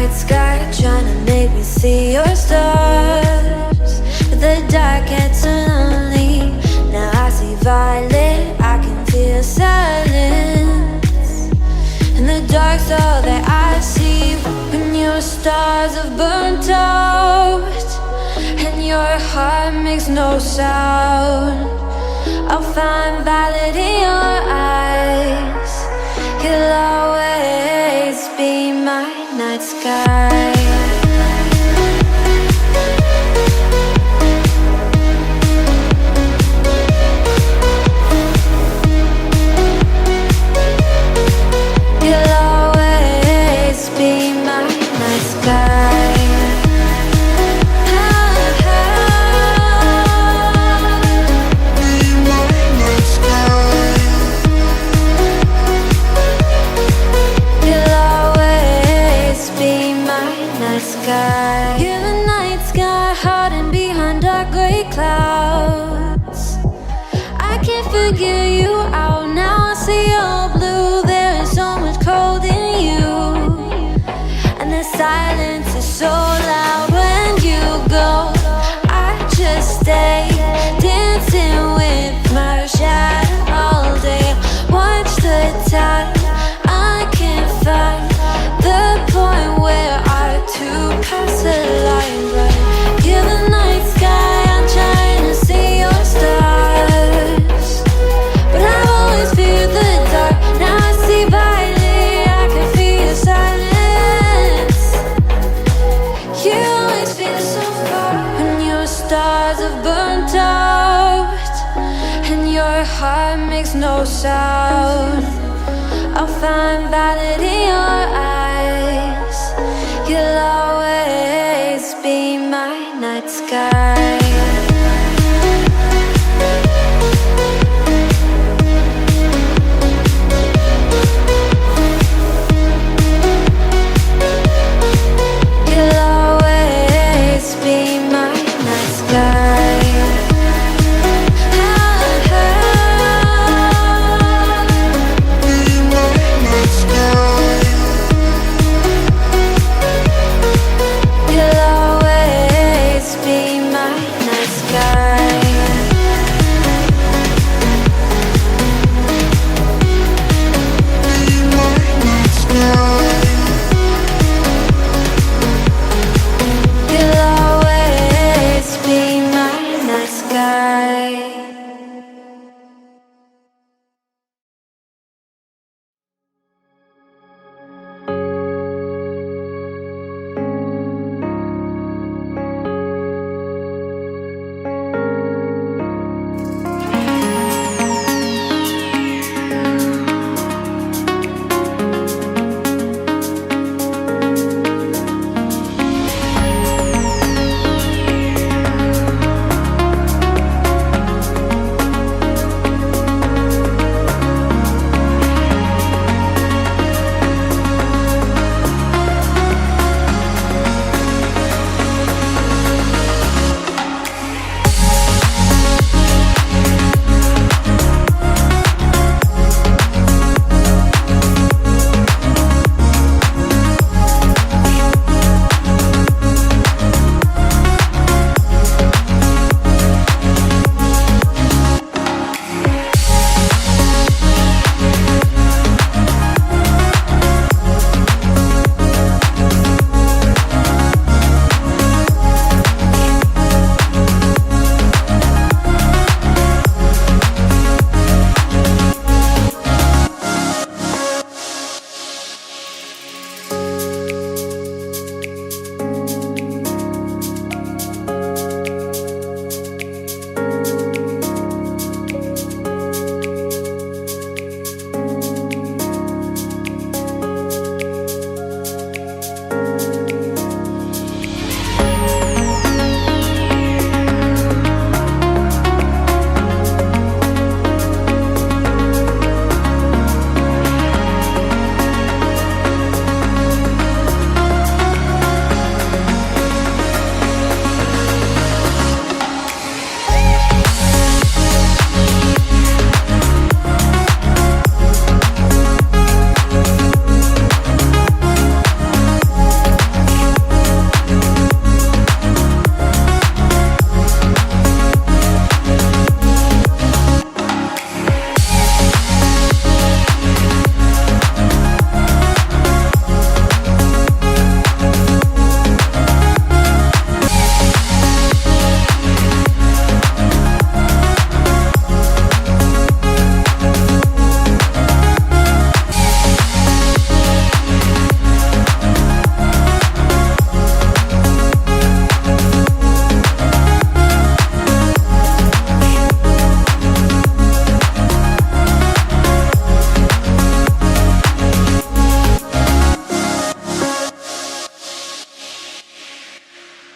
night sky, trying to make me see your stars. But the dark gets lonely. Now I see violet, I can feel silence. And the dark's all that I see. When your stars have burnt out and your heart makes no sound, I'll find violet in your eyes. You'll always be my night sky. You'll always be my night sky. You're the night sky, hiding behind dark gray clouds. I can't figure you out now. I see you're blue. There is so much cold in you, and the silence is so loud when you go. I just stay dancing with my shadow all day. Watch the tide. I can't find the point where to pass the line, but you're the night sky. I'm trying to see your stars, but I've always feared the dark. Now I see violet, I can feel your silence. You always feel so far. When your stars have burnt out and your heart makes no sound, I'll find violet in your eyes. You'll always be my night sky.